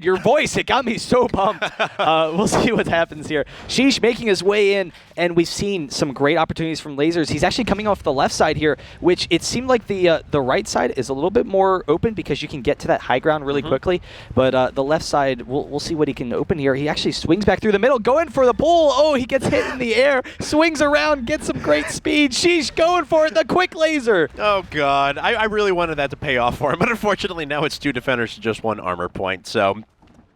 your voice, it got me so pumped. We'll see what happens here. Sheesh making his way in, and we've seen some great opportunities from lasers. He's actually coming off the left side here, which it seemed like the right side is a little bit more open because you can get to that high ground really quickly. But the left side, we'll see what he can open here. He actually swings back through the middle, going for the pull. Oh, he gets hit in the air, swings around, gets some great speed. Sheesh going for it, the quick laser. Oh, God. I really wanted that to pay off for him, but unfortunately now it's 2 defenders to just 1 armor point, so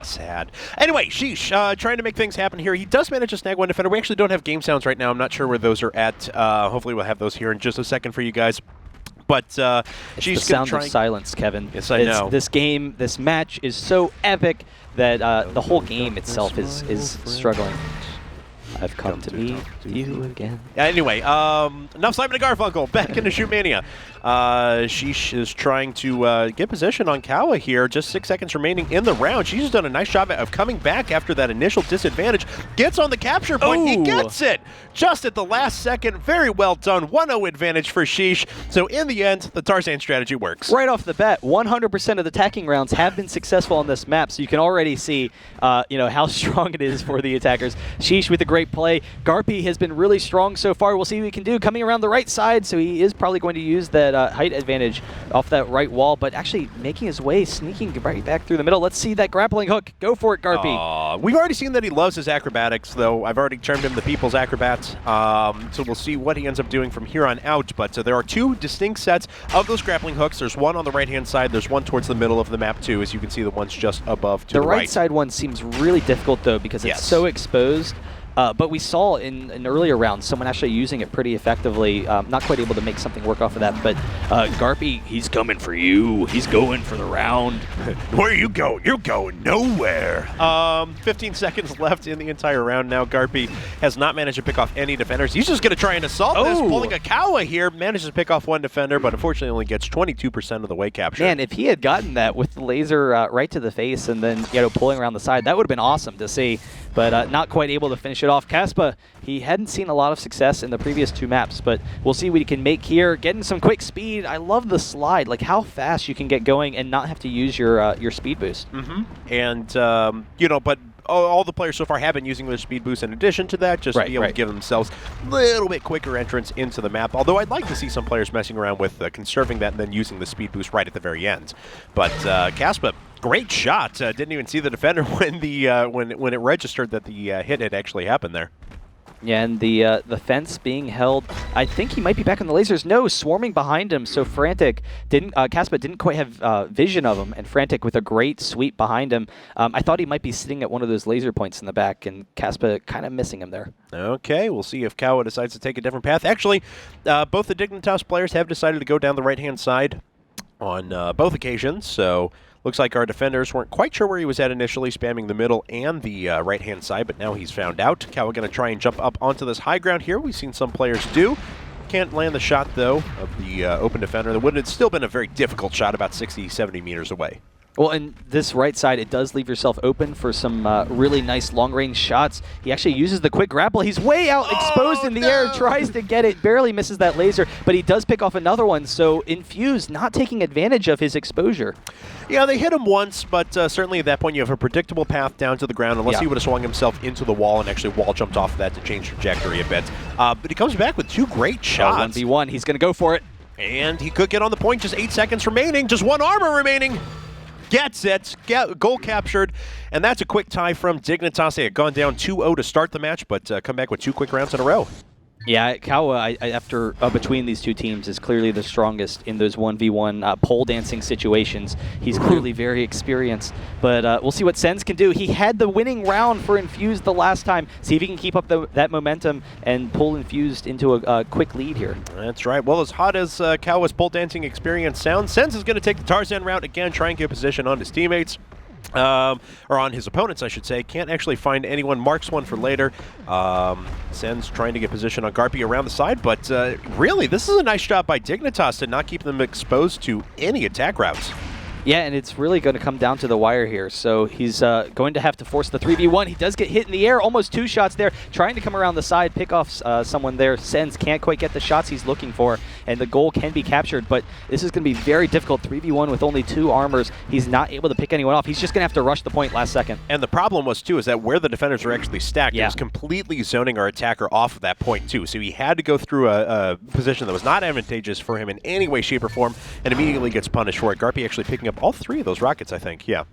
sad. Anyway, Sheesh trying to make things happen here. He does manage to snag 1 defender. We actually don't have game sounds right now. I'm not sure where those are at. Hopefully we'll have those here in just a second for you guys. But Sheesh, the sound of silence, Kevin. Yes, I know. This match is so epic that the whole game itself is struggling. I've come to meet you again. Anyway, enough Simon and Garfunkel. Back into Shootmania. Sheesh is trying to get position on Kawa here. Just 6 seconds remaining in the round. Sheesh has done a nice job of coming back after that initial disadvantage. Gets on the capture point. He gets it just at the last second. Very well done. 1-0 advantage for Sheesh. So in the end, the Tarzan strategy works. Right off the bat, 100% of the attacking rounds have been successful on this map. So you can already see how strong it is for the attackers. Sheesh with a great play. Garpy has been really strong so far. We'll see what he can do. Coming around the right side, so he is probably going to use that height advantage off that right wall, but actually making his way, sneaking right back through the middle. Let's see that grappling hook. Go for it, Garpy. We've already seen that he loves his acrobatics, though. I've already termed him the people's acrobat, so we'll see what he ends up doing from here on out. But there are 2 distinct sets of those grappling hooks. There's one on the right-hand side. There's one towards the middle of the map, too. As you can see, the one's just above to the right. The right side one seems really difficult, though, because it's so exposed. But we saw in an earlier round someone actually using it pretty effectively. Not quite able to make something work off of that, but Garpy, he's coming for you. He's going for the round. Where you going? You're going nowhere. 15 seconds left in the entire round now. Garpy has not managed to pick off any defenders. He's just going to try and assault this, pulling a Kawa here. Manages to pick off 1 defender, but unfortunately only gets 22% of the way capture. Man, if he had gotten that with the laser right to the face and then pulling around the side, that would have been awesome to see. But not quite able to finish it off. Kaspa, he hadn't seen a lot of success in the previous 2 maps, but we'll see what he can make here. Getting some quick speed. I love the slide, like how fast you can get going and not have to use your speed boost. And, but all the players so far have been using their speed boost in addition to that, just to be able to give themselves a little bit quicker entrance into the map. Although I'd like to see some players messing around with conserving that and then using the speed boost right at the very end. But Kaspa, great shot. Didn't even see the defender when when it registered that the hit had actually happened there. Yeah, and the fence being held. I think he might be back on the lasers. No, swarming behind him. So Frantic Kaspa didn't quite have vision of him, and Frantic with a great sweep behind him. I thought he might be sitting at one of those laser points in the back, and Kaspa kind of missing him there. Okay, we'll see if Kawa decides to take a different path. Actually, both the Dignitas players have decided to go down the right-hand side on both occasions, so looks like our defenders weren't quite sure where he was at initially, spamming the middle and the right-hand side, but now he's found out. Kawa going to try and jump up onto this high ground here. We've seen some players do. Can't land the shot, though, of the open defender. That would have still been a very difficult shot, about 60, 70 meters away. Well, and this right side, it does leave yourself open for some really nice long-range shots. He actually uses the quick grapple. He's way out, exposed in the air, tries to get it, barely misses that laser, but he does pick off another one, so Infused not taking advantage of his exposure. Yeah, they hit him once, but certainly at that point you have a predictable path down to the ground, unless he would have swung himself into the wall and actually wall jumped off of that to change trajectory a bit. But he comes back with 2 great shots. 1v1, he's going to go for it. And he could get on the point, just 8 seconds remaining, just 1 armor remaining. Gets it, goal captured, and that's a quick tie from Dignitas. They had gone down 2-0 to start the match, but come back with 2 quick rounds in a row. Yeah, Kawa, after between these 2 teams, is clearly the strongest in those 1v1 pole dancing situations. He's clearly very experienced, but we'll see what Sens can do. He had the winning round for Infused the last time. See if he can keep up that momentum and pull Infused into a quick lead here. That's right. Well, as hot as Kawa's pole dancing experience sounds, Sens is going to take the Tarzan route again, try and get position on his teammates. Or on his opponents, I should say. Can't actually find anyone. Marks one for later. Sens trying to get position on Garpy around the side, but really, this is a nice job by Dignitas to not keep them exposed to any attack routes. Yeah, and it's really going to come down to the wire here. So he's going to have to force the 3v1. He does get hit in the air, almost 2 shots there, trying to come around the side, pick off someone there. Sens can't quite get the shots he's looking for, and the goal can be captured, but this is going to be very difficult. 3v1 with only 2 armors. He's not able to pick anyone off. He's just going to have to rush the point last second. And the problem was, too, is that where the defenders were actually stacked, yeah. it was completely zoning our attacker off of that point, too. So he had to go through a position that was not advantageous for him in any way, shape, or form, and immediately gets punished for it. Garpy actually picking up all 3 of those rockets, I think. Yeah.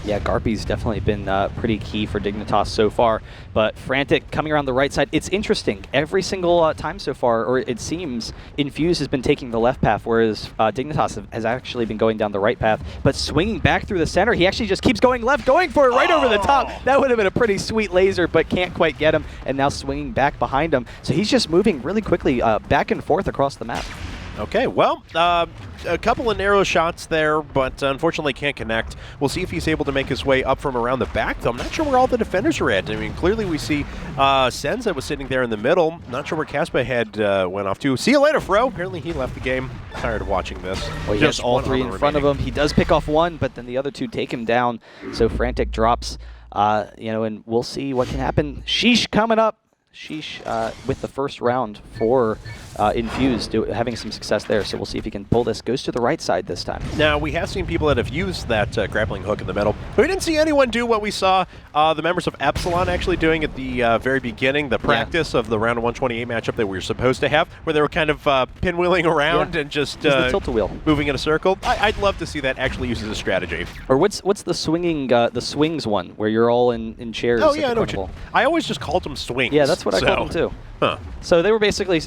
Yeah, Garpy's definitely been pretty key for Dignitas so far, but Frantic coming around the right side. It's interesting. Every single time so far, or it seems, Infused has been taking the left path, whereas Dignitas has actually been going down the right path, but swinging back through the center, he actually just keeps going left, going for it right over the top. That would have been a pretty sweet laser, but can't quite get him, and now swinging back behind him. So he's just moving really quickly back and forth across the map. Okay, well, a couple of narrow shots there, but unfortunately can't connect. We'll see if he's able to make his way up from around the back, though. I'm not sure where all the defenders are at. I mean, clearly we see Sens that was sitting there in the middle. Not sure where Caspa had went off to. See you later, Fro. Apparently he left the game. Tired of watching this. Well, he has all 3 in front of him. He does pick off 1, but then the other 2 take him down. So Frantic drops, and we'll see what can happen. Sheesh coming up. Sheesh with the first round for Infused, having some success there. So we'll see if he can pull this. Goes to the right side this time. Now, we have seen people that have used that grappling hook in the middle, but we didn't see anyone do what we saw the members of Epsilon actually doing at the very beginning, the practice of the round of 128 matchup that we were supposed to have, where they were kind of pinwheeling around and just the tilt-a-wheel, moving in a circle. I'd love to see that actually used as a strategy. Or what's the swinging, the swings one, where you're all in chairs? Oh, yeah, I always just called them swings. Yeah, that's what I called them too. Huh. So they were basically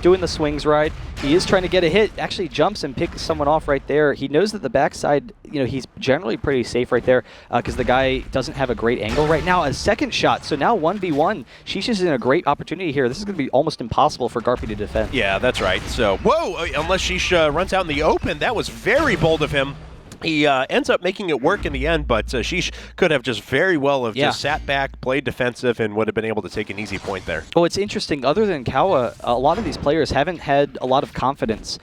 doing the swings ride. He is trying to get a hit, actually jumps and picks someone off right there. He knows that the backside, he's generally pretty safe right there because the guy doesn't have a great angle right now. A second shot, so now 1v1. Sheesh is in a great opportunity here. This is going to be almost impossible for Garpy to defend. Yeah, that's right. So, whoa, unless Sheesh runs out in the open. That was very bold of him. He ends up making it work in the end, but Sheesh could have just very well just sat back, played defensive, and would have been able to take an easy point there. Well, it's interesting. Other than Kawa, a lot of these players haven't had a lot of confidence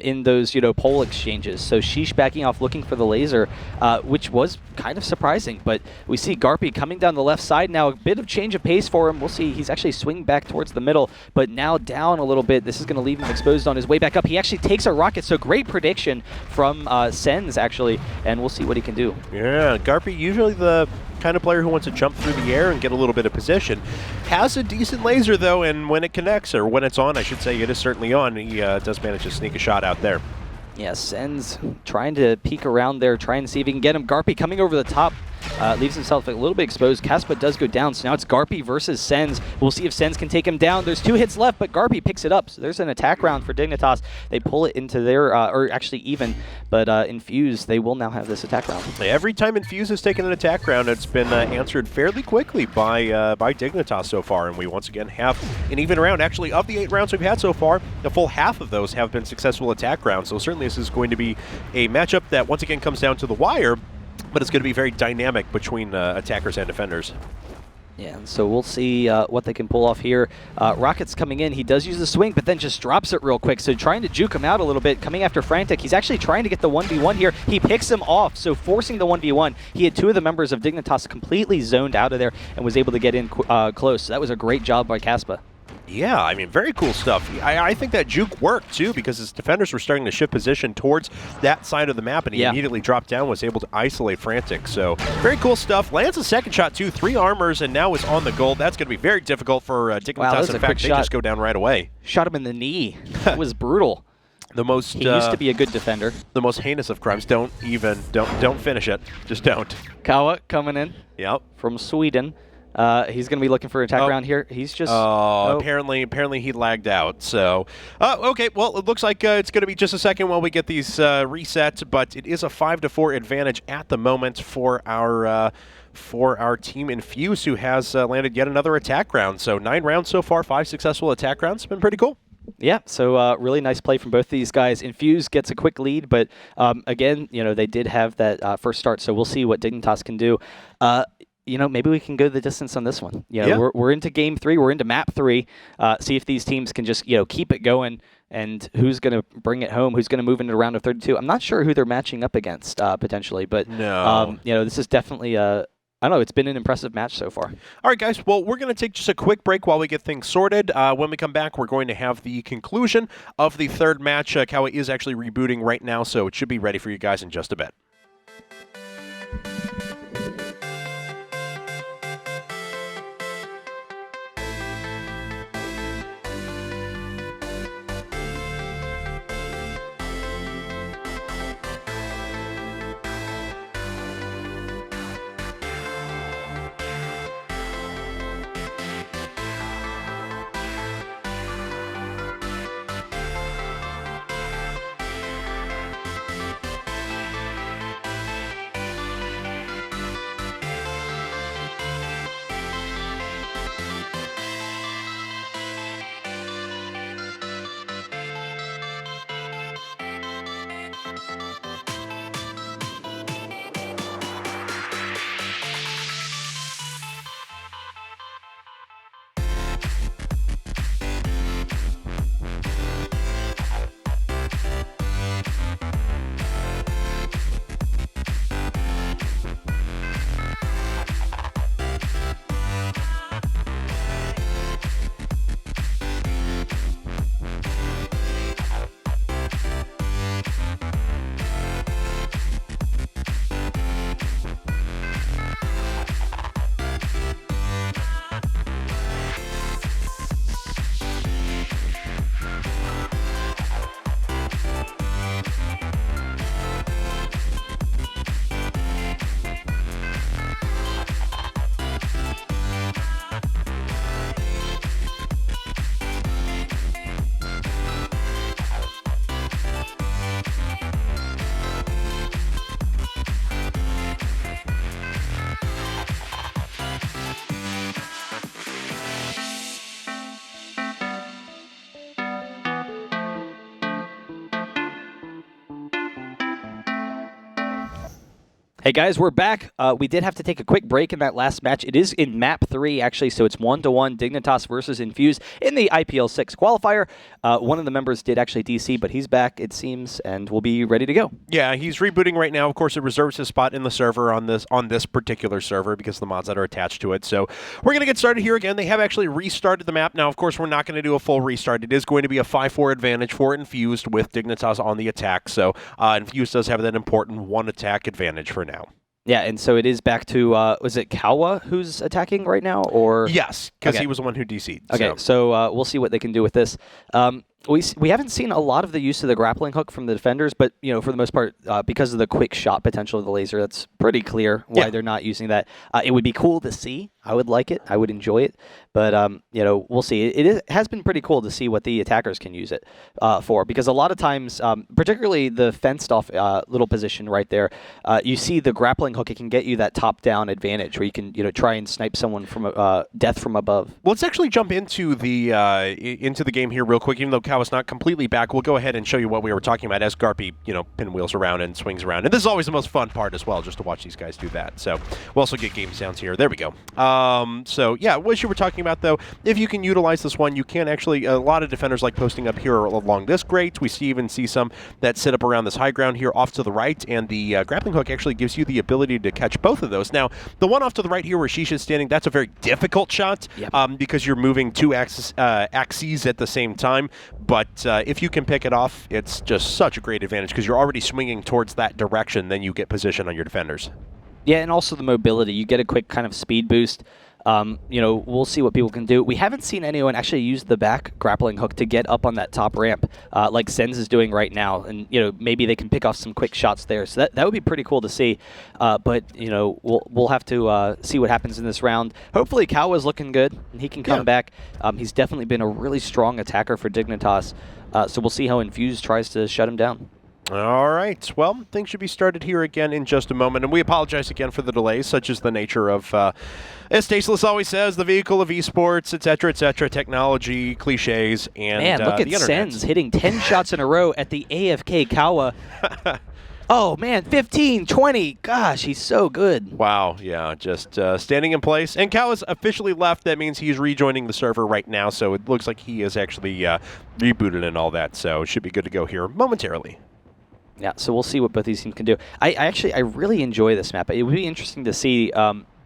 in those, pole exchanges. So Sheesh backing off, looking for the laser, which was kind of surprising. But we see Garpy coming down the left side now. A bit of change of pace for him. We'll see. He's actually swinging back towards the middle, but now down a little bit. This is going to leave him exposed on his way back up. He actually takes a rocket. So great prediction from Sens, actually, and we'll see what he can do. Yeah, Garpy, usually the kind of player who wants to jump through the air and get a little bit of position. Has a decent laser, though, and when it connects, or when it's on, I should say, it is certainly on. He does manage to sneak a shot out there. Yeah, Sens trying to peek around there, trying to see if he can get him. Garpy coming over the top. Leaves himself a little bit exposed. Caspa does go down, so now it's Garpy versus Sens. We'll see if Sens can take him down. There's 2 hits left, but Garpy picks it up. So there's an attack round for Dignitas. They pull it into their, or actually even, but Infused, they will now have this attack round. Every time Infused has taken an attack round, it's been answered fairly quickly by Dignitas so far, and we once again have an even round. Actually, of the 8 rounds we've had so far, the full half of those have been successful attack rounds, so certainly this is going to be a matchup that once again comes down to the wire, but it's going to be very dynamic between attackers and defenders. Yeah, and so we'll see what they can pull off here. Rocket's coming in. He does use the swing, but then just drops it real quick. So trying to juke him out a little bit, coming after Frantic. He's actually trying to get the 1v1 here. He picks him off, so forcing the 1v1. He had 2 of the members of Dignitas completely zoned out of there and was able to get in close. So that was a great job by Caspa. Yeah, I mean, very cool stuff. I think that juke worked, too, because his defenders were starting to shift position towards that side of the map, and he immediately dropped down, was able to isolate Frantic. So, very cool stuff. Lands a second shot, too. 3 armors, and now is on the goal. That's going to be very difficult for Dignitas. Wow, in fact, they just go down right away. Shot him in the knee. That was brutal. He used to be a good defender. The most heinous of crimes. Don't finish it. Just don't. Kawa coming in. Yep. From Sweden. He's going to be looking for an attack round here. He's just... apparently he lagged out. So, okay, well, it looks like it's going to be just a second while we get these resets, but it is a 5-4 advantage at the moment for our team Infused, who has landed yet another attack round. So 9 rounds so far, 5 successful attack rounds. It's been pretty cool. Yeah, so really nice play from both these guys. Infused gets a quick lead, but again, they did have that first start, so we'll see what Dignitas can do. Maybe we can go the distance on this one. We're into game 3. We're into map 3. See if these teams can just, keep it going. and who's going to bring it home, who's going to move into the round of 32. I'm not sure who they're matching up against potentially, but this is definitely I don't know. It's been an impressive match so far. All right, guys. Well, we're going to take just a quick break while we get things sorted. When we come back, we're going to have the conclusion of the third match. Kawa is actually rebooting right now, so it should be ready for you guys in just a bit. Hey guys, we're back. We did have to take a quick break in that last match. It is in map 3, actually, so it's 1-1 Dignitas versus Infused in the IPL6 qualifier. One of the members did actually DC, but he's back, it seems, and will be ready to go. Yeah, he's rebooting right now. Of course, it reserves his spot in the server on this particular server because of the mods that are attached to it. So we're going to get started here again. They have actually restarted the map. Now, of course, we're not going to do a full restart. It is going to be a 5-4 advantage for Infused with Dignitas on the attack. So Infused does have that important one attack advantage for now. Yeah, and so it is back to, was it Kawa who's attacking right now? Or yes, because he was the one who DC'd. Okay, so we'll see what they can do with this. We haven't seen a lot of the use of the grappling hook from the defenders, but for the most part, because of the quick shot potential of the laser, that's pretty clear why they're not using that. It would be cool to see. I would like it. I would enjoy it. But we'll see. It has been pretty cool to see what the attackers can use it for, because a lot of times, particularly the fenced off little position right there, you see the grappling hook. It can get you that top down advantage where you can try and snipe someone from death from above. Well, let's actually jump into the game here real quick, even though Kawa's not completely back. We'll go ahead and show you what we were talking about as Garpy, pinwheels around and swings around. And this is always the most fun part as well, just to watch these guys do that. So we'll also get game sounds here. There we go. So yeah, what you were talking about though, if you can utilize this one, you can actually, a lot of defenders like posting up here along this grate. We even see some that sit up around this high ground here off to the right, and the grappling hook actually gives you the ability to catch both of those. Now, the one off to the right here where Sheesh is standing, that's a very difficult shot because you're moving two axes at the same time. But if you can pick it off, it's just such a great advantage because you're already swinging towards that direction, then you get position on your defenders. Yeah, and also the mobility. You get a quick kind of speed boost. We'll see what people can do. We haven't seen anyone actually use the back grappling hook to get up on that top ramp like Senz is doing right now. And, maybe they can pick off some quick shots there. So that would be pretty cool to see. But we'll have to see what happens in this round. Hopefully Kawa's looking good and he can come back. He's definitely been a really strong attacker for Dignitas. So we'll see how Infused tries to shut him down. All right. Well, things should be started here again in just a moment, and we apologize again for the delays, such as the nature of, as Tasteless always says, the vehicle of esports, etc., technology, cliches, and man, look at the internet. Senz hitting 10 shots in a row at the AFK Kawa. Oh, man, 15, 20. Gosh, he's so good. Wow, yeah, just standing in place. And Cal has officially left. That means he's rejoining the server right now, so it looks like he is actually rebooted and all that, so it should be good to go here momentarily. Yeah, so we'll see what both these teams can do. I really enjoy this map. It would be interesting to see,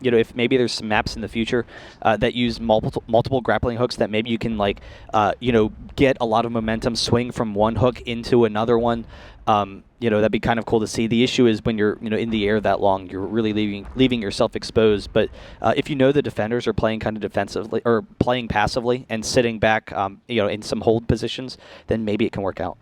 if maybe there's some maps in the future that use multiple grappling hooks that maybe you can get a lot of momentum, swing from one hook into another one. That'd be kind of cool to see. The issue is when you're in the air that long, you're really leaving yourself exposed. But if the defenders are playing kind of defensively or playing passively and sitting back, in some hold positions, then maybe it can work out.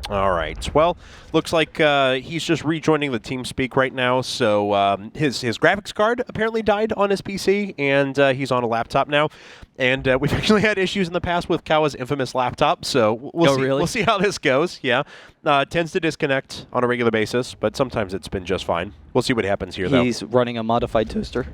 All right. Well, looks like he's just rejoining the TeamSpeak right now. So his graphics card apparently died on his PC, and he's on a laptop now. And we've actually had issues in the past with Kawa's infamous laptop, so we'll see. Really? We'll see how this goes. Yeah, tends to disconnect on a regular basis, but sometimes it's been just fine. We'll see what happens here, though. He's running a modified toaster.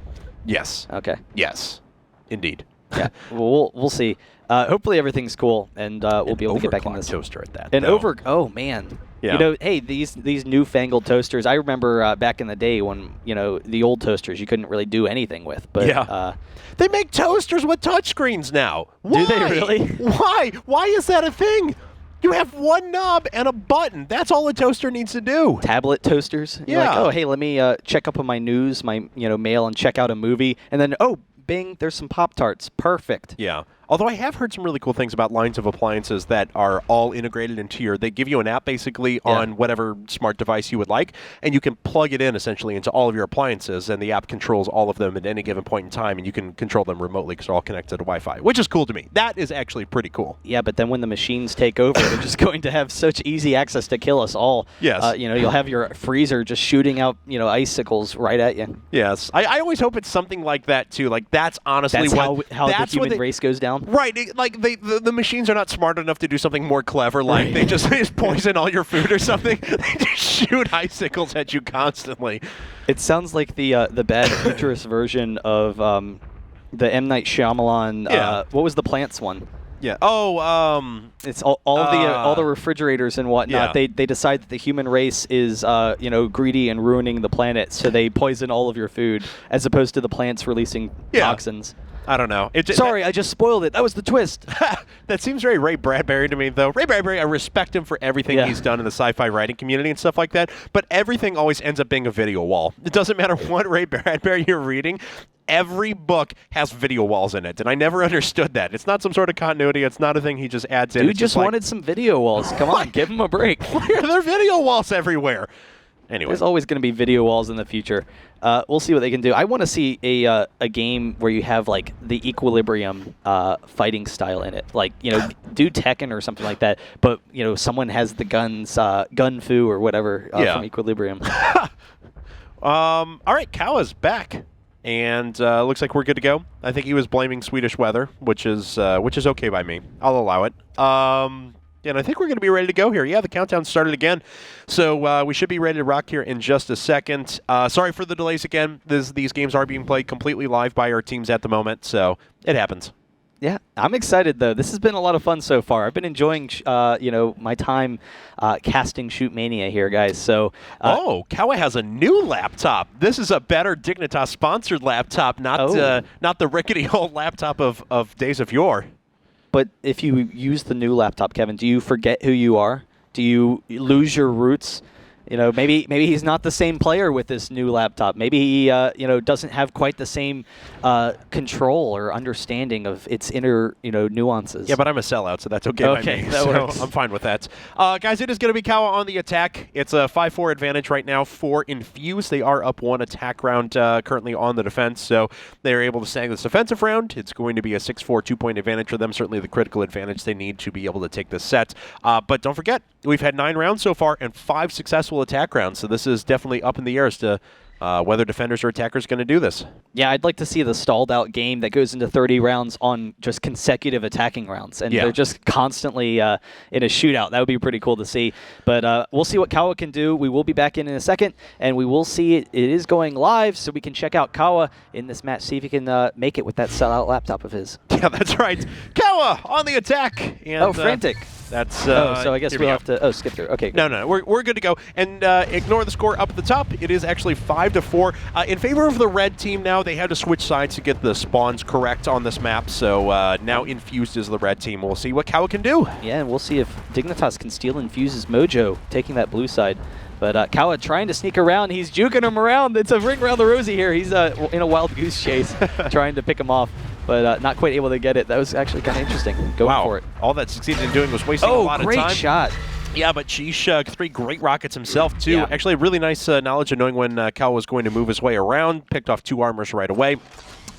Yes. Okay. Yes. Indeed. Yeah. Well, we'll see. Hopefully everything's cool, and we'll be able to get back in this toaster at that. And oh man. Yeah. Hey, these newfangled toasters. I remember back in the day when the old toasters you couldn't really do anything with. But yeah. They make toasters with touchscreens now. Why? Do they really? Why? Why is that a thing? You have one knob and a button. That's all a toaster needs to do. Tablet toasters. You're Yeah. like, oh, hey, let me check up on my news, my mail, and check out a movie, and then bing, there's some Pop-Tarts. Perfect. Yeah. Although I have heard some really cool things about lines of appliances that are all integrated into they give you an app basically on whatever smart device you would like, and you can plug it in essentially into all of your appliances, and the app controls all of them at any given point in time, and you can control them remotely because they're all connected to Wi-Fi, which is cool to me. That is actually pretty cool. Yeah, but then when the machines take over, they're just going to have such easy access to kill us all. Yes. You'll have your freezer just shooting out, icicles right at you. Yes. I always hope it's something like that, too. Like, that's honestly how the human race goes down. Right. The machines are not smart enough to do something more clever, like they just poison all your food or something. They just shoot icicles at you constantly. It sounds like the bad futurist version of the M. Night Shyamalan. Yeah. What was the plants one? Yeah. Oh. It's all the refrigerators and whatnot. Yeah. They decide that the human race is greedy and ruining the planet, so they poison all of your food as opposed to the plants releasing toxins. I don't know. Sorry, I just spoiled it. That was the twist. That seems very Ray Bradbury to me, though. Ray Bradbury, I respect him for everything he's done in the sci-fi writing community and stuff like that, but everything always ends up being a video wall. It doesn't matter what Ray Bradbury you're reading. Every book has video walls in it, and I never understood that. It's not some sort of continuity. It's not a thing he just adds in. Dude just wanted some video walls. Come on, give him a break. Why are there video walls everywhere? Anyway. There's always going to be video walls in the future. We'll see what they can do. I want to see a game where you have like the Equilibrium fighting style in it. Like, do Tekken or something like that, but someone has the guns, Gun Fu or whatever from Equilibrium. All right, Kawa's back. And looks like we're good to go. I think he was blaming Swedish weather, which is okay by me. I'll allow it. And I think we're going to be ready to go here. Yeah, the countdown started again. So we should be ready to rock here in just a second. Sorry for the delays again. These games are being played completely live by our teams at the moment, so it happens. Yeah, I'm excited, though. This has been a lot of fun so far. I've been enjoying, my time casting Shootmania here, guys. So, Kawa has a new laptop. This is a better Dignitas-sponsored laptop, not the rickety old laptop of days of yore. But if you use the new laptop, Kevin, do you forget who you are? Do you lose your roots? Maybe he's not the same player with this new laptop. Maybe he doesn't have quite the same control or understanding of its inner nuances. Yeah, but I'm a sellout, so that's okay by me. That works. I'm fine with that. Guys, it is going to be Kawa on the attack. It's a 5-4 advantage right now for Infused. They are up one attack round currently on the defense, so they're able to snag this defensive round. It's going to be a 6-4 2-point advantage for them, certainly the critical advantage they need to be able to take this set. But don't forget, we've had 9 rounds so far and 5 successful attack rounds, so this is definitely up in the air as to whether defenders or attackers are going to do this. Yeah, I'd like to see the stalled out game that goes into 30 rounds on just consecutive attacking rounds, and they're just constantly in a shootout. That would be pretty cool to see. But we'll see what Kawa can do. We will be back in a second, and we will see it is going live, so we can check out Kawa in this match, see if he can make it with that sellout laptop of his. Yeah, that's right. Kawa on the attack. And, Frantic. That's so I guess here we we'll go. have to skip through. Okay. No, we're good to go. And ignore the score up at the top. It is actually 5-4 in favor of the red team. Now they had to switch sides to get the spawns correct on this map. So now Infused is the red team. We'll see what Kawa can do. Yeah, and we'll see if Dignitas can steal Infuse's mojo, taking that blue side. But Kawa trying to sneak around. He's juking him around. It's a ring around the rosy here. He's in a wild goose chase, trying to pick him off, but not quite able to get it. That was actually kind of interesting. Going for it. All that succeeded in doing was wasting a lot of time. Oh, great shot. Yeah, but Sheesh, 3 great rockets himself, too. Yeah. Actually, really nice knowledge of knowing when Kawa was going to move his way around. Picked off 2 armors right away.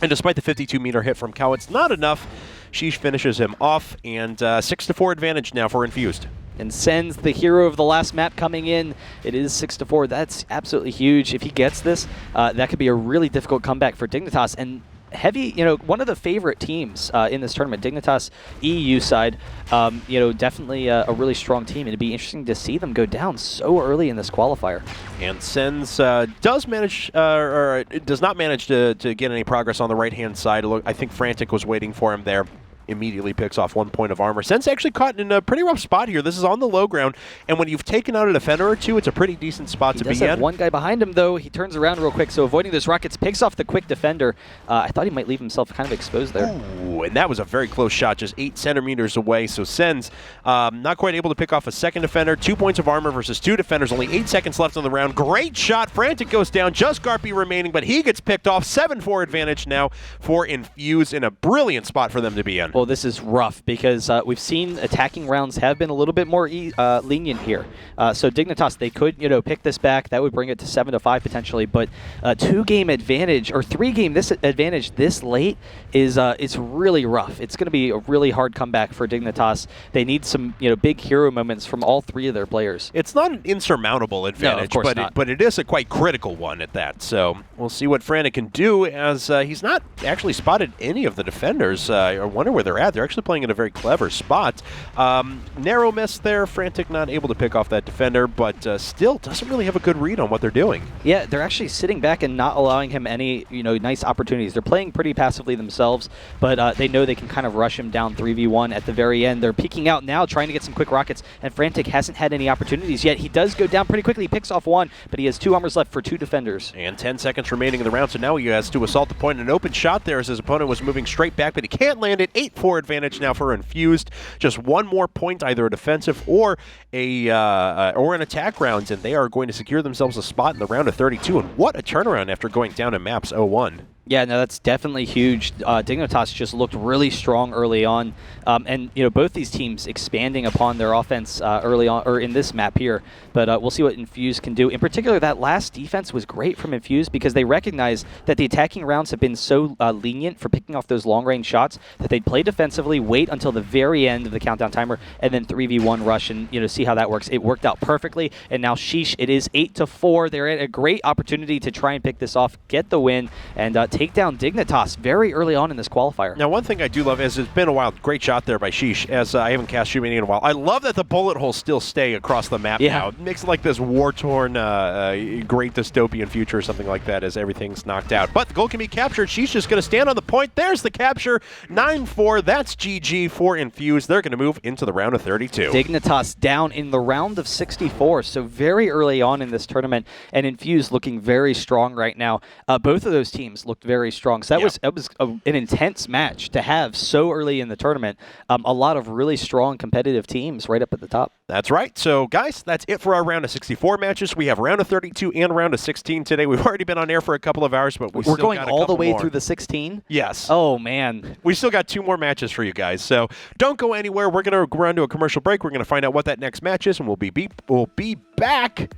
And despite the 52-meter hit from Kawa, it's not enough. Sheesh finishes him off, and 6-4 advantage now for Infused. And sends the hero of the last map coming in. It is 6-4. That's absolutely huge. If he gets this, that could be a really difficult comeback for Dignitas. And heavy, one of the favorite teams in this tournament, Dignitas EU side, definitely a really strong team. And it'd be interesting to see them go down so early in this qualifier. And Sens does not manage to get any progress on the right-hand side. I think Frantic was waiting for him there. Immediately picks off 1 point of armor. Sense actually caught in a pretty rough spot here. This is on the low ground, and when you've taken out a defender or two, it's a pretty decent spot to be in. He does have one guy behind him, though. He turns around real quick, so avoiding those rockets, picks off the quick defender. I thought he might leave himself kind of exposed there. Ooh, and that was a very close shot, just 8 centimeters away. So Sens not quite able to pick off a second defender. 2 points of armor versus 2 defenders. Only 8 seconds left on the round. Great shot. Frantic goes down. Just Garpy remaining, but he gets picked off. 7-4 advantage now for Infuse in a brilliant spot for them to be in. Well, this is rough because we've seen attacking rounds have been a little bit more lenient here. So Dignitas, they could, pick this back. That would bring it to 7-5 potentially. But 2-game advantage or 3-game advantage this late is it's really rough. It's going to be a really hard comeback for Dignitas. They need some big hero moments from all 3 of their players. It's not an insurmountable advantage, no, of course not. But it is a quite critical one at that. So we'll see what Frantic can do as he's not actually spotted any of the defenders. I wonder where they're at. They're actually playing in a very clever spot. Narrow miss there. Frantic not able to pick off that defender, but still doesn't really have a good read on what they're doing. Yeah, they're actually sitting back and not allowing him any nice opportunities. They're playing pretty passively themselves, but they know they can kind of rush him down 3v1 at the very end. They're peeking out now, trying to get some quick rockets, and Frantic hasn't had any opportunities yet. He does go down pretty quickly. He picks off 1, but he has 2 armors left for 2 defenders. And 10 seconds remaining in the round, so now he has to assault the point. An open shot there as his opponent was moving straight back, but he can't land it. 8-4 advantage now for Infused. Just 1 more point, either a defensive or an attack round, and they are going to secure themselves a spot in the round of 32. And what a turnaround after going down in maps 0-1. Yeah, no, that's definitely huge. Dignitas just looked really strong early on, and both these teams expanding upon their offense early on, or in this map here. But we'll see what Infuse can do. In particular, that last defense was great from Infuse because they recognize that the attacking rounds have been so lenient for picking off those long-range shots that they'd play defensively, wait until the very end of the countdown timer, and then 3v1 rush and see how that works. It worked out perfectly, and now sheesh, it is 8-4. They're at a great opportunity to try and pick this off, get the win, and take down Dignitas very early on in this qualifier. Now, one thing I do love is it's been a while. Great shot there by Sheesh, as I haven't cast Shootmania in a while. I love that the bullet holes still stay across the map now. It makes it like this war-torn, great dystopian future or something like that as everything's knocked out. But the goal can be captured. Sheesh just going to stand on the point. There's the capture. 9-4. That's GG for Infuse. They're going to move into the round of 32. Dignitas down in the round of 64, so very early on in this tournament, and Infuse looking very strong right now. Both of those teams looked very strong. So that was an intense match to have so early in the tournament. A lot of really strong competitive teams right up at the top. That's right. So, guys, that's it for our round of 64 matches. We have round of 32 and round of 16 today. We've already been on air for a couple of hours, but we're going got all the way more. Through the 16? Yes. Oh, man. We still got 2 more matches for you guys, so don't go anywhere. We're going to run to a commercial break. We're going to find out what that next match is, and we'll be back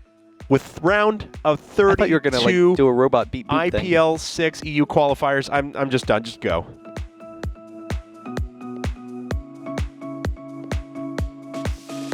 with round of 32. I thought you were going to do a robot beep IPL6 EU qualifiers. I'm just done. Just go.